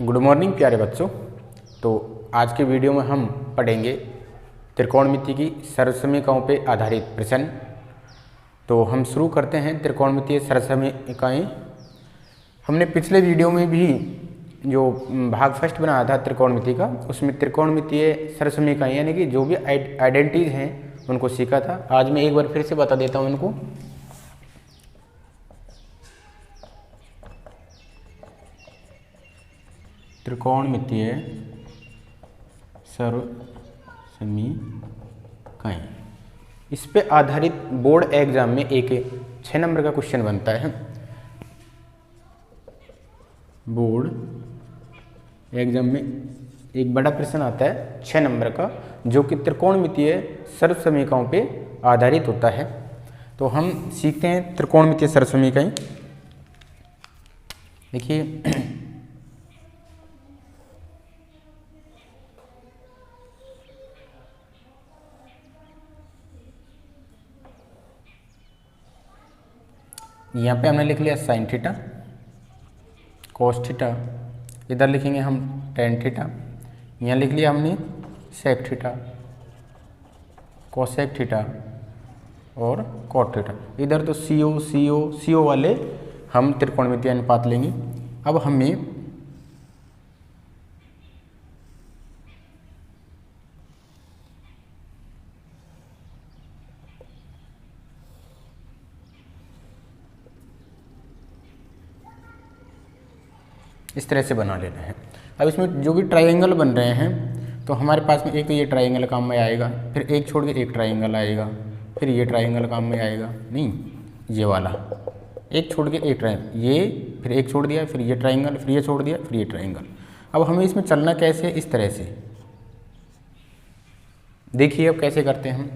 Good morning प्यारे बच्चों। तो आज के वीडियो में हम पढ़ेंगे त्रिकोणमिति की सरलसमीकाओं पे आधारित प्रश्न। तो हम शुरू करते हैं त्रिकोणमितीय सरलसमीकाएँ। हमने पिछले वीडियो में भी जो भाग फर्स्ट बनाया था त्रिकोणमिति का, उसमें त्रिकोणमितीय सरलसमीकाएँ यानी कि जो भी आइडेंटिटीज हैं उनको सीखा था। आज मैं एक बार फिर से बता देता हूँ उनको। त्रिकोणमितीय सरलसमीकाएँ, इस पे आधारित बोर्ड एग्जाम में एक 6 नंबर का क्वेश्चन बनता है। बोर्ड एग्जाम में एक बड़ा प्रश्न आता है 6 नंबर का, जो कि त्रिकोणमितीय सरलसमीकाओं पे आधारित होता है। तो हम सीखते हैं त्रिकोणमितीय सरलसमीकाएँ। देखिए यहाँ पे हमने लिख लिया साइन थीटा, कोस थीटा, इधर लिखेंगे हम टेन थीटा, यहाँ लिख लिया हमने सेक थीटा, कोसेक थीटा और कॉट थीटा। इधर तो CO वाले हम त्रिकोणमितीय अनुपात लेंगे। अब हमें इस तरह से बना लेना है। अब इसमें जो भी ट्रायंगल बन रहे हैं, तो हमारे पास में एक तो ये ट्रायंगल काम में आएगा, फिर एक छोड़ के एक ट्रायंगल आएगा, फिर ये ट्रायंगल काम में आएगा, नहीं ये वाला एक छोड़ के एक ट्रायंगल, ये फिर एक छोड़ दिया, फिर ये ट्रायंगल, फिर ये छोड़ दिया, फिर ये ट्रायंगल। अब हमें इसमें चलना कैसे है, इस तरह से देखिए। अब कैसे करते हैं हम।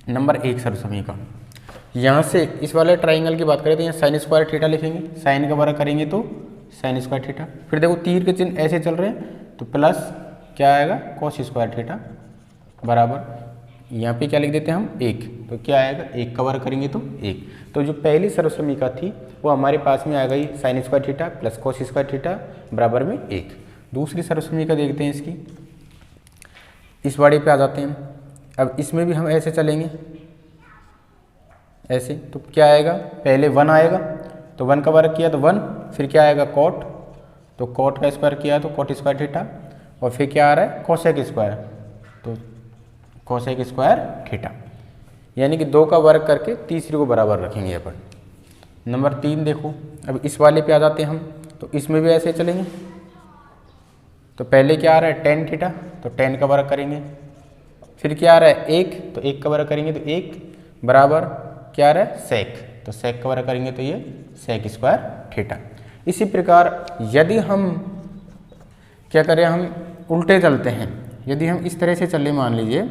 नंबर 1 सरलसमीका, यहाँ से इस वाले ट्रायंगल की बात करें तो यहाँ साइन स्क्वायर थीटा लिखेंगे, साइन का वर्ग करेंगे तो साइन स्क्वायर थीटा। फिर देखो तीर के चिन्ह ऐसे चल रहे हैं तो प्लस क्या आएगा कॉस स्क्वायर थीटा बराबर, यहाँ पे क्या लिख देते हैं हम 1, तो क्या आएगा 1 का वर्ग करेंगे तो 1। तो जो पहली सरलसमीका थी वो हमारे पास में आ गई sine square theta plus cos square theta बराबर में 1। दूसरी सरलसमीका देखते हैं इसकी, इस वाले पे आ जाते हैं। अब इसमें भी हम ऐसे चलेंगे, ऐसे, तो क्या आएगा पहले 1 आएगा, तो 1 का वर्ग किया तो 1, फिर क्या आएगा कॉट, तो कॉट का स्क्वायर किया तो कॉट स्क्वायर थीटा, और फिर क्या आ रहा है कोसेक स्क्वायर, तो कोसेक स्क्वायर थीटा। यानी कि 2 का वर्ग करके तीसरी को बराबर रखेंगे अपन। नंबर 3 देखो, अब इस वाले पे आ जाते हैं हम, तो इसमें भी ऐसे चलेंगे। तो पहले क्या आ रहा है टेन थीटा, तो टेन का वर्ग करेंगे, फिर क्या आ रहा है 1, तो 1 का वर्ग करेंगे तो 1 बराबर क्या आ रहा है सेक, तो सेक का वर्ग करेंगे तो ये सेक स्क्वायर थीटा। इसी प्रकार यदि हम क्या करें, हम उल्टे चलते हैं। यदि हम इस तरह से चले, मान लीजिए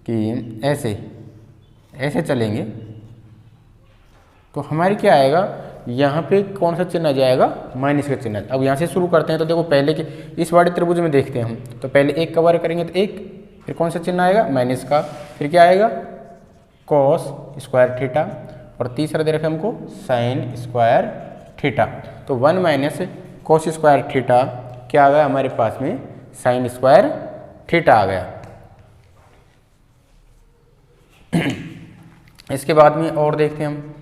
कि ऐसे चलेंगे, तो हमारी क्या आएगा, यहाँ पे कौन सा चिन्ह आ जाएगा, माइनस का चिन्ह। अब यहाँ से शुरू करते हैं, तो देखो पहले के इस वाले त्रिभुज में देखते हैं हम, तो पहले 1 का वर्ग करेंगे तो 1, फिर कौन सा चिन्ह आएगा माइनस का, फिर क्या आएगा कॉस स्क्वायर थीटा, और तीसरा दे रखा हमको साइन स्क्वायर थीटा। तो 1 माइनस कॉस स्क्वायर थीटा क्या आ गया हमारे पास में, साइन स्क्वायर थीटा आ गया। इसके बाद में और देखते हैं हम,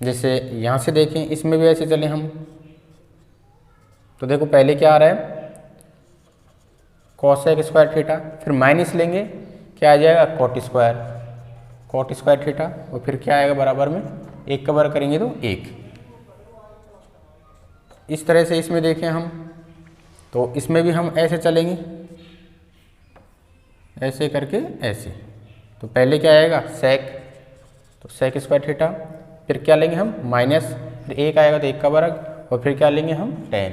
जैसे यहाँ से देखें, इसमें भी ऐसे चले हम, तो देखो पहले क्या आ रहा है कॉसेक स्क्वायर थीटा, फिर माइनस लेंगे, क्या आ जाएगा कॉट स्क्वायर थीटा, और फिर क्या आएगा बराबर में 1 का वर्ग करेंगे तो 1। इस तरह से इसमें देखें हम, तो इसमें भी हम ऐसे चलेंगे, ऐसे करके ऐसे, तो पहले क्या आएगा सेक, तो सेक स्क्वायर थीटा, फिर क्या लेंगे हम माइनस, फिर 1 आएगा तो 1 का वर्ग, और फिर क्या लेंगे हम टेन,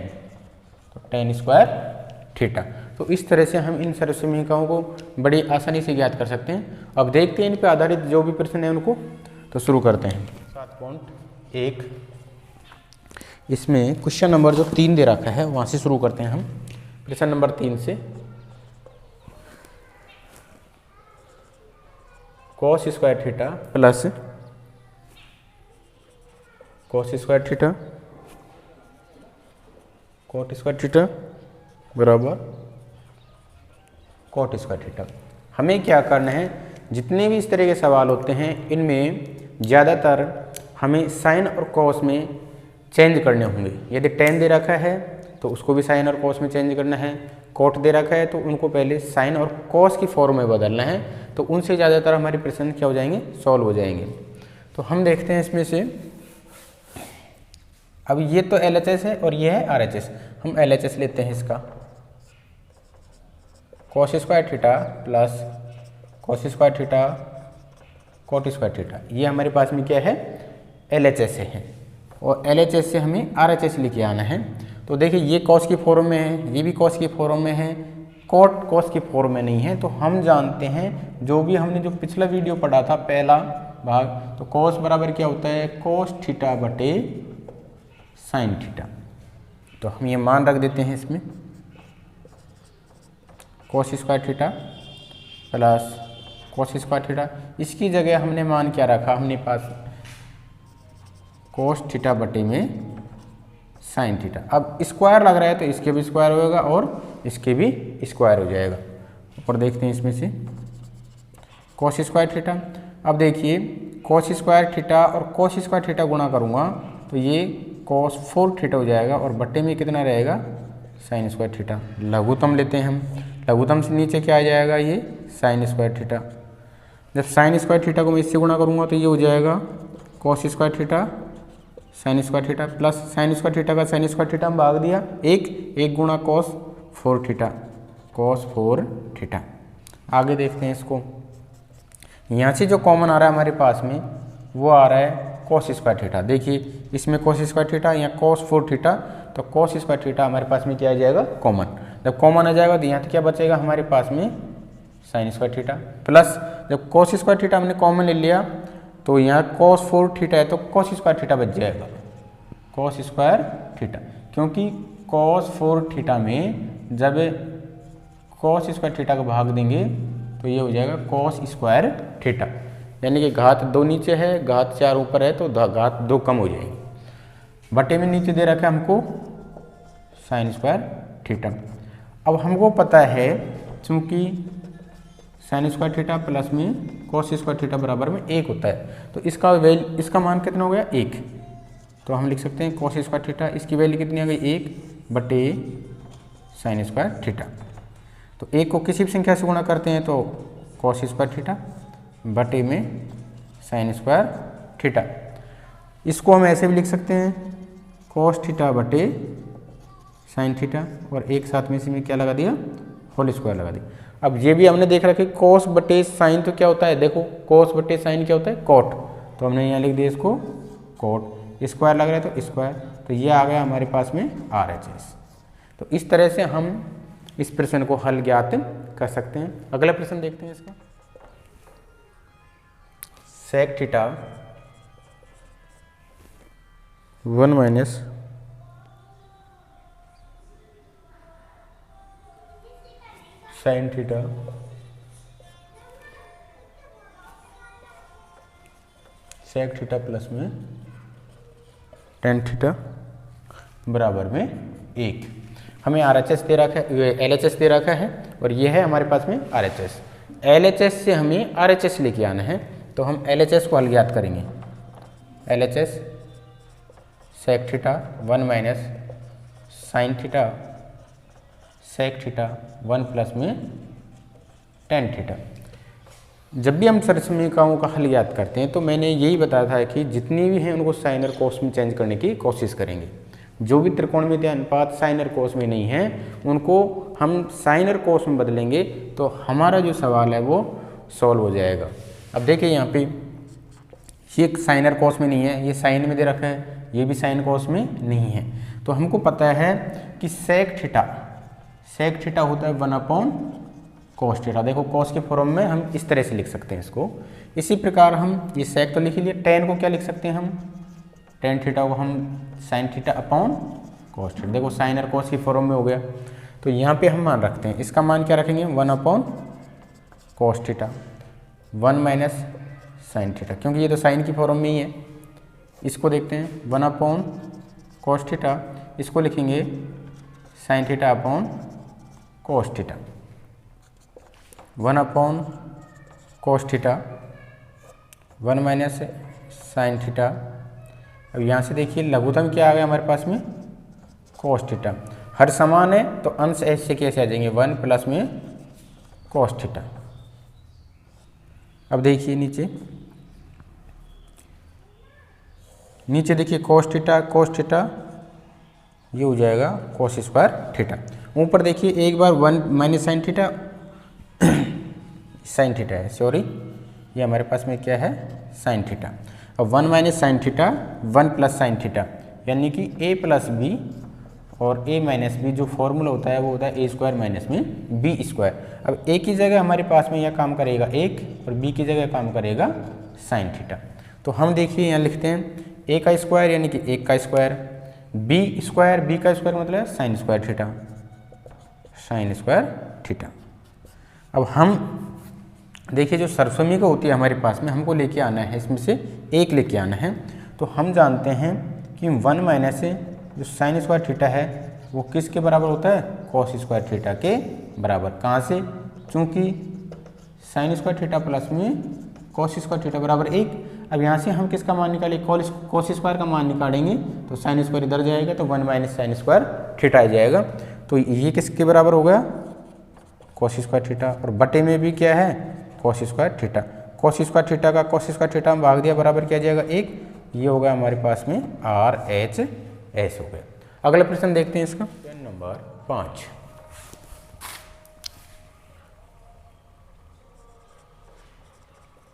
तो टेन स्क्वायर थीटा। तो इस तरह से हम इन सरलसमीकाओं को बड़ी आसानी से ज्ञात कर सकते हैं। अब देखते हैं इन पर आधारित जो भी प्रश्न है उनको, तो शुरू करते हैं। 7.1 इसमें क्वेश्चन नंबर जो 3 दे रखा है वहाँ से शुरू करते हैं हम। प्रश्न नंबर 3 से, cos square theta plus cos square theta coat square theta बराबर कोट स्क्वायर थीटा। हमें क्या करना है, जितने भी इस तरह के सवाल होते हैं इनमें ज़्यादातर हमें साइन और कॉस में चेंज करने होंगे। यदि टेन दे रखा है तो उसको भी साइन और कॉस में चेंज करना है, कोट दे रखा है तो उनको पहले साइन और कॉस की फॉर्म में बदलना है, तो उनसे ज़्यादातर हमारे प्रश्न क्या हो जाएंगे, सॉल्व हो जाएंगे। तो हम देखते हैं इसमें से, अब ये तो LHS है और ये है RHS। हम LHS लेते हैं इसका, cos square theta plus cos square theta coat square theta, ये हमारे पास में क्या है, LHS से है, और LHS से हमें RHS लेके आना है। तो देखिए ये कॉस की फॉर्म में है, ये भी कॉस की फॉर्म में है, कोट कॉस की फॉर्म में नहीं है। तो हम जानते हैं जो भी हमने जो पिछला वीडियो पढ़ा था पहला भाग, तो कॉस बराबर क्या होता है, कोस थीटा बटे साइन थीटा। तो हम ये मान रख देते हैं इसमें, कोस square theta plus cos square theta. इसकी जगह हमने मान क्या रखा, हमने पास कोस थीटा बटे में साइन थीटा। अब स्क्वायर लग रहा है तो इसके भी स्क्वायर होगा और इसके भी स्क्वायर हो जाएगा। ऊपर देखते हैं इसमें से कोस स्क्वायर थीटा। अब देखिए कोस स्क्वायर थीटा और कोस स्क्वायर थीटा गुणा करूँगा तो ये कोस 4 थीटा हो जाएगा और बटे में कितना रहेगा, साइन स्क्वायर थीटा। लघुत्तम लेते हैं हम, लघुत्तम से नीचे क्या आ जाएगा, ये साइन स्क्वायर थीटा। जब साइन स्क्वायर थीटा को मैं इससे गुणा करूँगा तो ये हो जाएगा कोस square theta sine square theta plus sine square theta का साइन स्क्वायर थीटा हम भाग दिया एक गुणा कोस 4 थीटा, कोस 4 थीटा। आगे देखते हैं इसको, यहाँ से जो कॉमन आ रहा है हमारे पास में वो आ रहा है कोस स्क्वायर थीटा। देखिए इसमें कोस स्क्वायर थीटा या कोस 4 थीटा, तो कोस स्क्वायर थीटा हमारे पास में क्या आ जाएगा, कॉमन। जब कॉमन आ जाएगा तो यहाँ तो क्या बचेगा हमारे पास में, साइन स्क्वायर थीटा प्लस जब कोस स्क्वायर थीटा हमने कॉमन ले लिया तो यहाँ कोस 4 थीटा है तो कोस स्क्वायर थीटा बच जाएगा, कोस स्क्वायर थीटा। क्योंकि कोस 4 थीटा में जब कोस स्क्वायर थीटा को भाग देंगे तो ये हो जाएगा कोस स्क्वायर थीटा, यानी कि घात 2 नीचे है, घात 4 ऊपर है तो घात 2 कम हो जाएगी। बटे में नीचे दे रखा है हमको साइन स्क्वायर थीटा। अब हमको पता है चूँकि साइन स्क्वायर थीटा प्लस में कोस स्क्वायर थीटा बराबर में 1 होता है, तो इसका मान कितना हो गया, 1। तो हम लिख सकते हैं कोस स्क्वायर थीटा, इसकी वैल्यू कितनी आ गई, 1 बटे साइन स्क्वायर थीटा। तो 1 को किसी भी संख्या से गुणा करते हैं तो कोस स्क्वायर थीटा बटे में साइन स्क्वायर थीटा। इसको हम ऐसे भी लिख सकते हैं कोस थीटा बटे साइन थीटा, और एक साथ में इसी में क्या लगा दिया, होल स्क्वायर लगा दिया। अब ये भी हमने देख रखा है कोस बटे साइन तो क्या होता है, देखो कोस बटे साइन क्या होता है, कोट। तो हमने यहाँ लिख दिया इसको कोट, स्क्वायर लग रहा है तो स्क्वायर, तो ये आ गया हमारे पास में RHS। तो इस तरह से हम इस प्रश्न को हल ज्ञात कर सकते हैं। अगला प्रश्न देखते हैं इसका, sec theta 1 minus sine theta sec theta plus में टेन थीटा बराबर में 1। हमें RHS दे रखा है, LHS दे रखा है और ये है हमारे पास में RHS। LHS से हमें RHS लेके आना है, तो हम LHS को हल ज्ञात करेंगे। LHS sec theta 1 minus sine theta sec theta 1 plus में टेन थीटा। जब भी हम समीकरणों का हल याद करते हैं तो मैंने यही बताया था कि जितनी भी हैं उनको साइन और कोस में चेंज करने की कोशिश करेंगे। जो भी त्रिकोणमितीय अनुपात साइन और कोस में नहीं है उनको हम साइन और कोस में बदलेंगे तो हमारा जो सवाल है वो सॉल्व हो जाएगा। अब देखिए यहाँ पे ये साइन और कोस में नहीं है, ये साइन में दे रखा है, ये भी साइन कोस में नहीं है। तो हमको पता है कि सेक थीटा होता है 1 कोस थीटा। देखो कोस के फॉर्म में हम इस तरह से लिख सकते हैं इसको। इसी प्रकार हम ये सेक तो लिख लिया, टेन को क्या लिख सकते हैं हम, टेन थीटा को हम sign theta upon cos theta. देखो साइन और कोस की फॉर्म में हो गया, तो यहाँ पे हम मान रखते हैं, इसका मान क्या रखेंगे 1 cos theta 1 minus sine theta, क्योंकि ये तो साइन की फॉर्म में ही है। इसको देखते हैं 1 कोस थीटा, इसको लिखेंगे sign theta upon cos theta, 1 upon cos theta, 1 minus sine theta. अब यहाँ से देखिए लघुत्तम क्या आ गया हमारे पास में, कोस थीटा। हर समान है तो अंश ऐसे कैसे आ जाएंगे, 1 प्लस में कोस थीटा। अब देखिए नीचे देखिए कोस थीटा ये हो जाएगा कोस स्क्वायर थीटा। ऊपर देखिए एक बार 1 minus sine theta sine theta है, सॉरी ये हमारे पास में क्या है, साइन थीटा। अब 1 minus sine theta 1 plus sine theta, यानी कि a प्लस बी और a माइनस बी जो फॉर्मूला होता है वो होता है a स्क्वायर माइनस में b स्क्वायर। अब a की जगह हमारे पास में यह काम करेगा 1 और b की जगह काम करेगा साइन थीटा। तो हम देखिए यहाँ लिखते हैं a का स्क्वायर यानी कि 1 का स्क्वायर, b का स्क्वायर मतलब साइन स्क्वायर थीटा। अब हम देखिए जो सरसमी का होती है हमारे पास में, हमको लेके आना है, इसमें से 1 लेके आना है। तो हम जानते हैं कि 1 माइनस जो साइन स्क्वायर थीटा है वो किसके बराबर होता है, कॉस स्क्वायर थीटा के बराबर। कहाँ से, चूँकि साइन स्क्वायर थीटा प्लस में कॉस स्क्वायर थीटा बराबर 1। अब यहाँ से हम किसका मान निकालेंगे, कॉस स्क्वायर का मान निकालेंगे तो साइन स्क्वायर इधर जाएगा तो 1 माइनस साइन स्क्वायर थीटा आ जाएगा। तो ये किसके बराबर हो गया, कॉस स्क्वायर थीटा, और बटे में भी क्या है, cos square theta. Cos square theta का कॉस स्क्वायर थीटा में भाग दिया बराबर क्या जाएगा 1। ये होगा हमारे पास में RHS हो गया। अगला प्रश्न देखते हैं इसका, question number 5।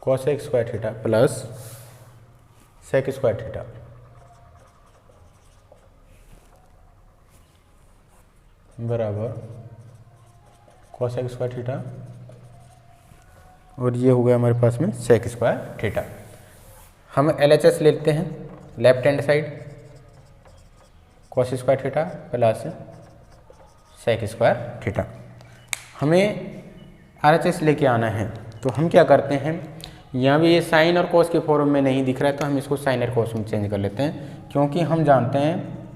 Cosec square theta plus sec square theta बराबर कोसेक स्क्वायर थीटा, और ये हो गया हमारे पास में सेक स्क्वायर थीटा। हम LHS लेते हैं, left hand side cos square theta plus sec square theta. हमें RHS लेके आना है, तो हम क्या करते हैं, यहाँ भी ये साइन और कोस के फॉर्म में नहीं दिख रहा है तो हम इसको साइन और कोस में चेंज कर लेते हैं, क्योंकि हम जानते हैं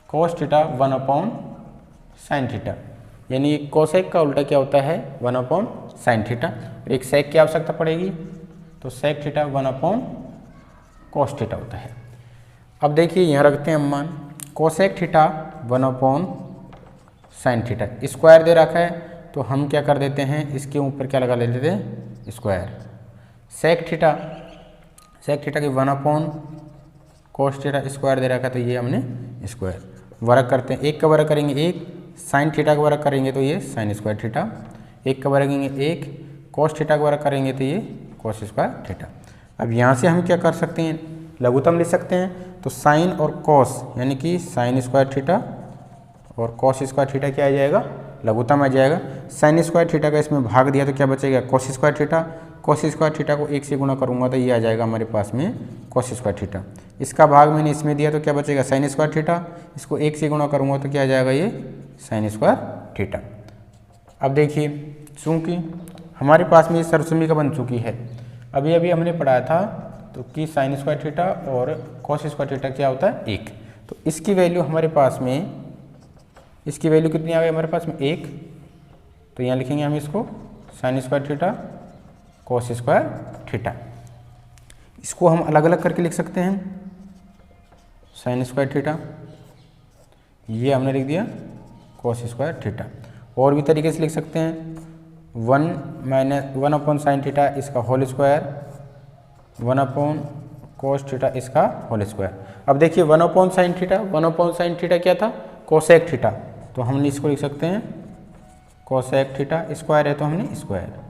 cos theta 1 upon sine theta, यानी कोसेक का उल्टा क्या होता है 1 अपॉन साइन थीटा। एक सेक की आवश्यकता पड़ेगी तो sec theta 1 upon cos theta होता है। अब देखिए यहाँ रखते हैं हम मान, cosec theta 1 upon sine theta, square दे रखा है तो हम क्या कर देते हैं, इसके ऊपर क्या लगा लेते हैं स्क्वायर। सेक थीटा की 1 अपॉन कोस थीटा स्क्वायर दे रखा है तो ये हमने स्क्वायर। वर्ग करते हैं, 1 का वर्ग करेंगे 1, साइन थीटा का वर्ग करेंगे तो ये साइन स्क्वायर थीटा, 1 का वर्ग करेंगे 1, कोस थीटा का वर्ग करेंगे तो ये कोस स्क्वायर थीटा। अब यहाँ से हम क्या कर सकते हैं, लघुत्तम लिख सकते हैं, तो साइन और कोस यानी कि साइन स्क्वायर थीटा और कोस स्क्वायर थीटा क्या आ जाएगा, लघुत्तम आ जाएगा। साइन स्क्वायर थीटा का इसमें भाग दिया तो क्या बचेगा, कोस स्क्वायर थीटा। कोस स्क्वायर थीटा को 1 से गुणा करूंगा तो ये आ जाएगा हमारे पास में कोस स्क्वायर थीटा। इसका भाग मैंने इसमें दिया तो क्या बचेगा, साइन स्क्वायर थीटा। इसको 1 से गुणा करूंगा तो क्या आ जाएगा, ये साइन स्क्वायर थीटा। अब देखिए चूँकि हमारे पास में ये सरसमी का बन चुकी है, अभी हमने पढ़ाया था तो कि साइन स्क्वायर थीटा और कोस स्क्वायर थीटा क्या होता है 1। तो इसकी वैल्यू हमारे पास में, इसकी वैल्यू कितनी आ गई हमारे पास में 1। तो यहाँ लिखेंगे हम इसको sine square theta cos square theta. इसको हम अलग अलग करके लिख सकते हैं, साइन स्क्वायर थीटा ये हमने लिख दिया कोस स्क्वायर थीटा। और भी तरीके से लिख सकते हैं, 1 अपॉन साइन थीटा इसका whole square, 1 upon cos theta इसका होल स्क्वायर। अब देखिए 1 अपॉन साइन थीटा क्या था, कोसेक थीटा, तो हमने इसको लिख सकते हैं कोसेक थीटा, स्क्वायर है तो हमने square.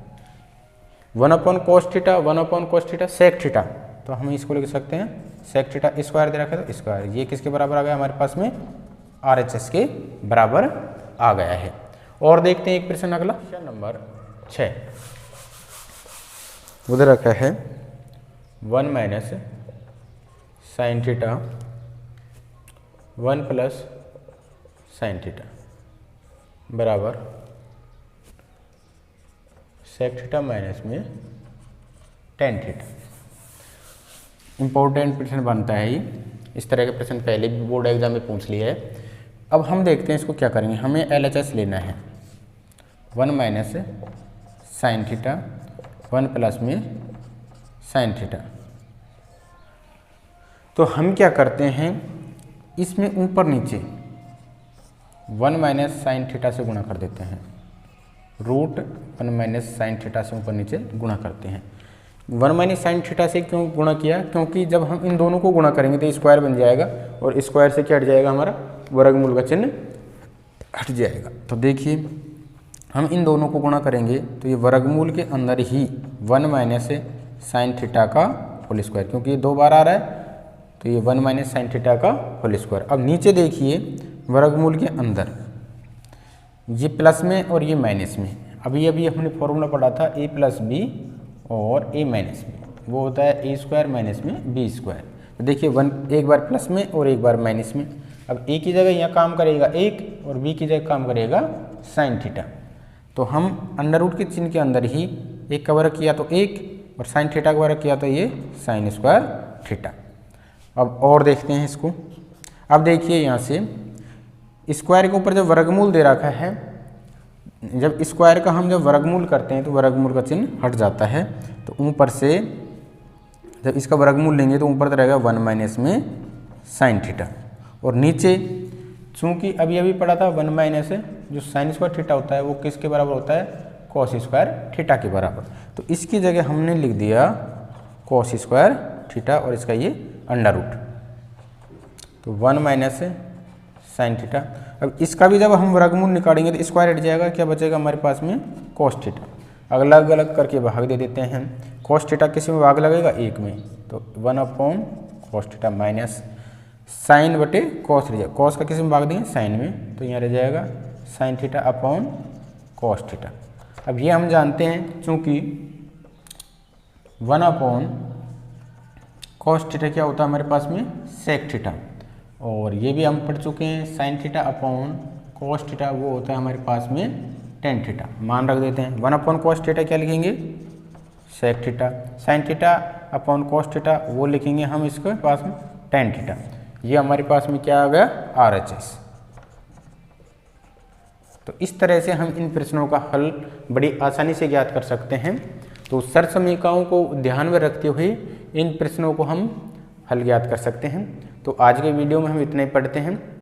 1 upon cos theta sec theta, तो हम इसको लिख सकते हैं सेक थीटा, स्क्वायर दे रखा है तो स्क्वायर। ये किसके बराबर आ गया हमारे पास में, RHS के बराबर आ गया है। और देखते हैं एक प्रश्न अगला, प्रश्न नंबर 6। उधर रखा है 1 minus sine theta 1 plus sine theta बराबर सेक थीटा माइनस में टेन थीटा। इंपॉर्टेंट प्रश्न बनता है ये, इस तरह के प्रश्न पहले भी बोर्ड एग्जाम में पूछ लिया है। अब हम देखते हैं इसको क्या करेंगे, हमें LHS लेना है 1 माइनस साइन थीटा 1 प्लस में साइन थीटा। तो हम क्या करते हैं, इसमें ऊपर नीचे 1 माइनस साइन थीटा से गुणा कर देते हैं, रूट 1 माइनस साइन थीटा से ऊपर नीचे गुणा करते हैं। 1 माइनस साइन थीटा से क्यों गुणा किया, क्योंकि जब हम इन दोनों को गुणा करेंगे तो स्क्वायर बन जाएगा और स्क्वायर से क्या हट जाएगा, हमारा वर्गमूल का चिन्ह हट जाएगा। तो देखिए हम इन दोनों को गुणा करेंगे तो ये वर्गमूल के अंदर ही 1 माइनस साइन थीटा का होल स्क्वायर, क्योंकि ये 2 बार आ रहा है तो ये 1 माइनस साइन थीटा का होल स्क्वायर। अब नीचे देखिए वर्गमूल के अंदर ये प्लस में और ये माइनस में, अभी हमने फॉर्मूला पढ़ा था a प्लस बी और a माइनस में, वो होता है a स्क्वायर माइनस में b स्क्वायर। तो देखिए 1 एक बार प्लस में और एक बार माइनस में। अब a की जगह यहाँ काम करेगा 1 और b की जगह काम करेगा साइन थीटा। तो हम अंडर रूट के चिन्ह के अंदर ही 1 का वर्ग किया तो 1 और साइन थीटा का वर्ग किया तो ये साइन स्क्वायर थीटा। अब और देखते हैं इसको। अब देखिए यहाँ से स्क्वायर के ऊपर जब वर्गमूल दे रखा है, जब स्क्वायर का हम जब वर्गमूल करते हैं तो वर्गमूल का चिन्ह हट जाता है। तो ऊपर से जब इसका वर्गमूल लेंगे तो ऊपर तो रहेगा 1 माइनस में साइन थीटा, और नीचे चूंकि अभी पढ़ा था 1 माइनस जो साइन स्क्वायर थीटा होता है वो किसके बराबर होता है, कॉस स्क्वायर थीटा के बराबर। तो इसकी जगह हमने लिख दिया कॉस स्क्वायर थीटा और इसका ये अंडर रूट, तो 1 माइनस साइन थीटा। अब इसका भी जब हम वर्गमूल निकालेंगे तो स्क्वायर हट जाएगा, क्या बचेगा हमारे पास में कॉस थीटा। अलग अलग करके भाग दे देते हैं। कॉस थीटा किसी में भाग लगेगा 1 में, तो 1 upon cos theta minus sine बटे कॉस रह जाएगा, कॉस का किसी में भाग देंगे साइन में, तो यहाँ रह जाएगा sign theta upon cos theta. अब ये हम जानते हैं चूँकि 1 अपॉन कॉस थीटा क्या होता है हमारे पास में सेक थीटा, और ये भी हम पढ़ चुके हैं sign theta upon cos theta वो होता है हमारे पास में टेन थीटा। मान रख देते हैं 1 अपॉन कॉस थीटा क्या लिखेंगे, sec theta. Sine theta upon cos theta वो लिखेंगे हम इसके पास में टेन थीटा। ये हमारे पास में क्या आ गया, RHS। तो इस तरह से हम इन प्रश्नों का हल बड़ी आसानी से ज्ञात कर सकते हैं। तो सरसमीकाओं को ध्यान में रखते हुए इन प्रश्नों को हम हल ज्ञात कर सकते हैं। तो आज के वीडियो में हम इतना ही पढ़ते हैं।